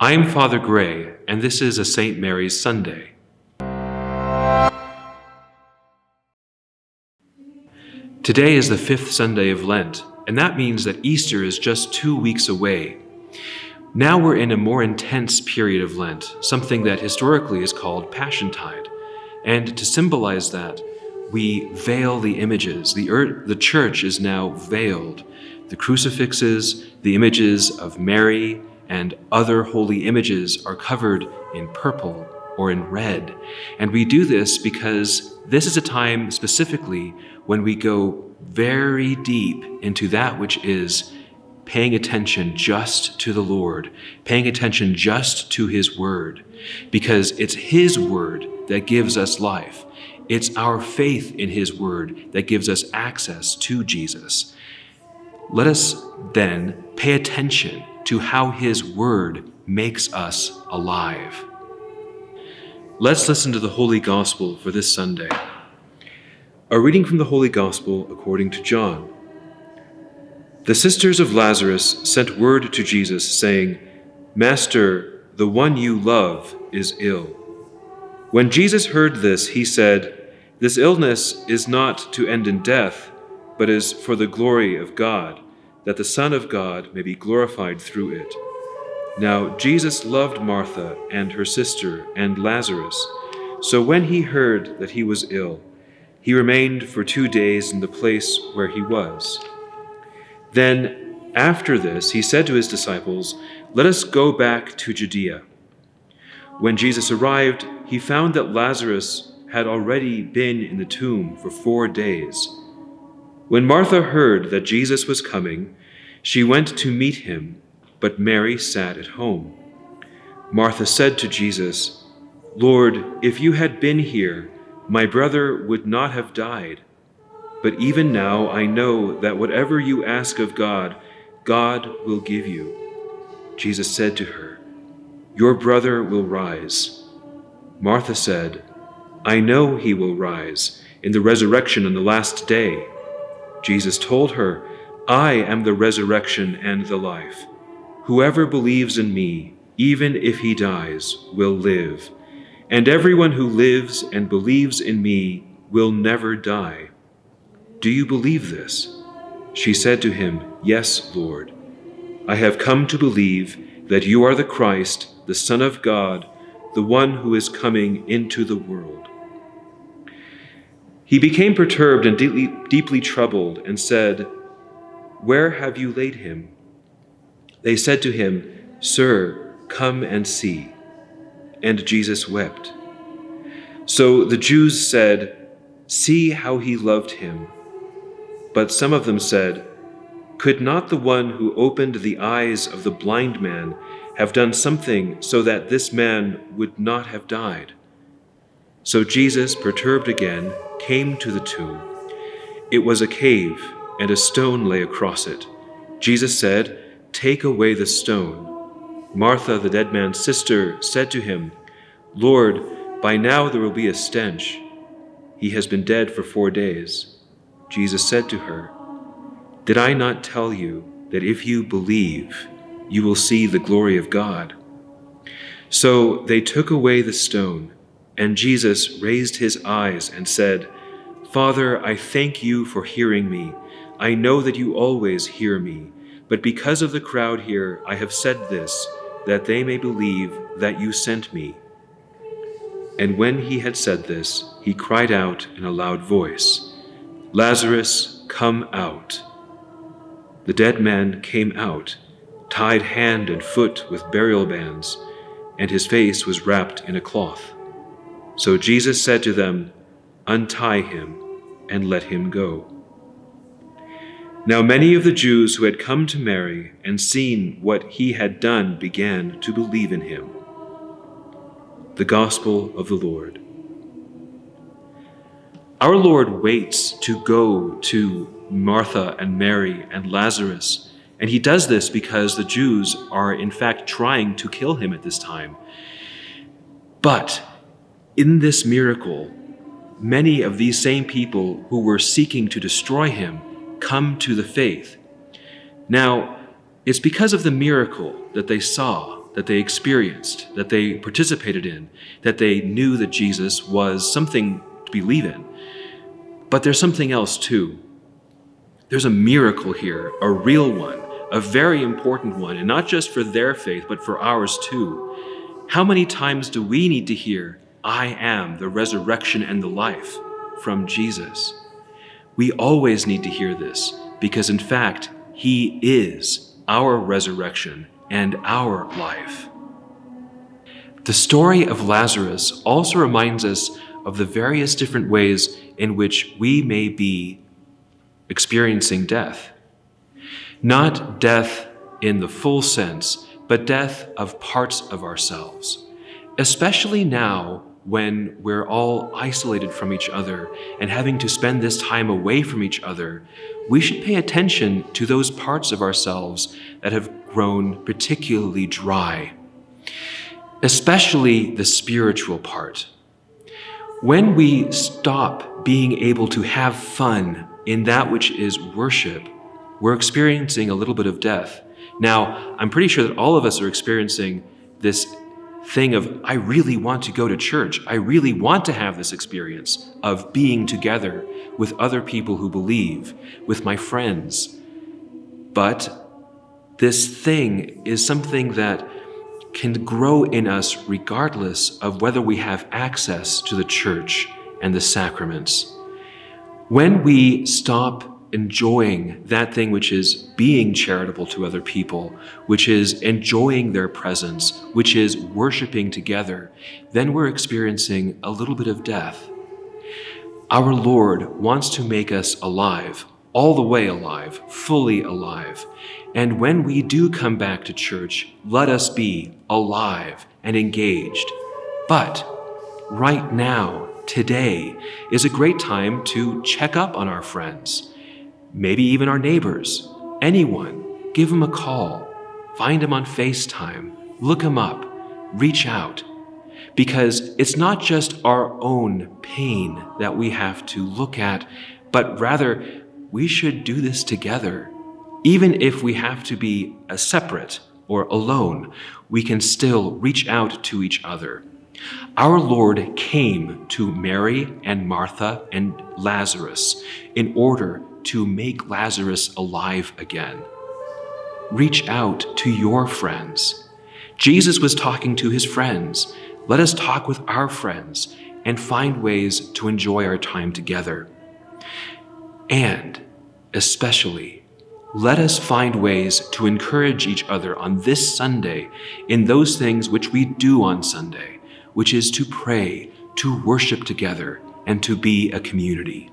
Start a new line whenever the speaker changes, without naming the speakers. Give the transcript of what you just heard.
I'm Father Gray, and this is a St. Mary's Sunday. Today is the 5th Sunday of Lent, and that means that Easter is just 2 weeks away. Now we're in a more intense period of Lent, something that historically is called Passiontide. And to symbolize that, we veil the images. The church is now veiled. The crucifixes, the images of Mary, and other holy images are covered in purple or in red. And we do this because this is a time specifically when we go very deep into that which is paying attention just to the Lord, paying attention just to His Word, because it's His Word that gives us life. It's our faith in His Word that gives us access to Jesus. Let us then pay attention to how His Word makes us alive. Let's listen to the Holy Gospel for this Sunday. A reading from the Holy Gospel according to John. The sisters of Lazarus sent word to Jesus, saying, "Master, the one you love is ill." When Jesus heard this, he said, "This illness is not to end in death, but is for the glory of God, that the Son of God may be glorified through it." Now Jesus loved Martha and her sister and Lazarus. So when he heard that he was ill, he remained for 2 days in the place where he was. Then, after this, he said to his disciples, "Let us go back to Judea." When Jesus arrived, he found that Lazarus had already been in the tomb for 4 days. When Martha heard that Jesus was coming, she went to meet him, but Mary sat at home. Martha said to Jesus, "Lord, if you had been here, my brother would not have died. But even now I know that whatever you ask of God, God will give you." Jesus said to her, "Your brother will rise." Martha said, "I know he will rise in the resurrection on the last day." Jesus told her, "I am the resurrection and the life. Whoever believes in me, even if he dies, will live. And everyone who lives and believes in me will never die. Do you believe this?" She said to him, "Yes, Lord. I have come to believe that you are the Christ, the Son of God, the one who is coming into the world." He became perturbed and deeply troubled and said, "Where have you laid him?" They said to him, "Sir, come and see." And Jesus wept. So the Jews said, "See how he loved him." But some of them said, "Could not the one who opened the eyes of the blind man have done something so that this man would not have died?" So Jesus, perturbed again, came to the tomb. It was a cave, and a stone lay across it. Jesus said, "Take away the stone." Martha, the dead man's sister, said to him, "Lord, by now there will be a stench. He has been dead for 4 days." Jesus said to her, "Did I not tell you that if you believe, you will see the glory of God?" So they took away the stone, and Jesus raised his eyes and said, "Father, I thank you for hearing me. I know that you always hear me, but because of the crowd here, I have said this, that they may believe that you sent me." And when he had said this, he cried out in a loud voice, "Lazarus, come out." The dead man came out, tied hand and foot with burial bands, and his face was wrapped in a cloth. So Jesus said to them, "Untie him and let him go." Now many of the Jews who had come to Mary and seen what he had done began to believe in him. The Gospel of the Lord. Our Lord waits to go to Martha and Mary and Lazarus, and he does this because the Jews are in fact trying to kill him at this time. But in this miracle, many of these same people who were seeking to destroy him come to the faith. Now, it's because of the miracle that they saw that they experienced, that they participated in, that they knew that Jesus was something to believe in. But there's something else too. There's a miracle here, a real one, a very important one, and not just for their faith, but for ours too. How many times do we need to hear, "I am the resurrection and the life," from Jesus? We always need to hear this, because in fact, He is our resurrection and our life. The story of Lazarus also reminds us of the various different ways in which we may be experiencing death. Not death in the full sense, but death of parts of ourselves. Especially now when we're all isolated from each other and having to spend this time away from each other, we should pay attention to those parts of ourselves that have grown particularly dry, especially the spiritual part. When we stop being able to have fun in that which is worship, we're experiencing a little bit of death. Now, I'm pretty sure that all of us are experiencing this thing of, I really want to go to church. I really want to have this experience of being together with other people who believe, with my friends. But this thing is something that can grow in us regardless of whether we have access to the church and the sacraments. When we stop enjoying that thing which is being charitable to other people, which is enjoying their presence, which is worshiping together, then we're experiencing a little bit of death. Our Lord wants to make us alive, all the way alive, fully alive. And when we do come back to church, let us be alive and engaged. But right now, today, is a great time to check up on our friends, maybe even our neighbors, anyone. Give them a call, find them on FaceTime, look them up, reach out. Because it's not just our own pain that we have to look at, but rather we should do this together. Even if we have to be separate or alone, we can still reach out to each other. Our Lord came to Mary and Martha and Lazarus in order to make Lazarus alive again. Reach out to your friends. Jesus was talking to his friends. Let us talk with our friends and find ways to enjoy our time together. And especially, let us find ways to encourage each other on this Sunday in those things which we do on Sunday, which is to pray, to worship together, and to be a community.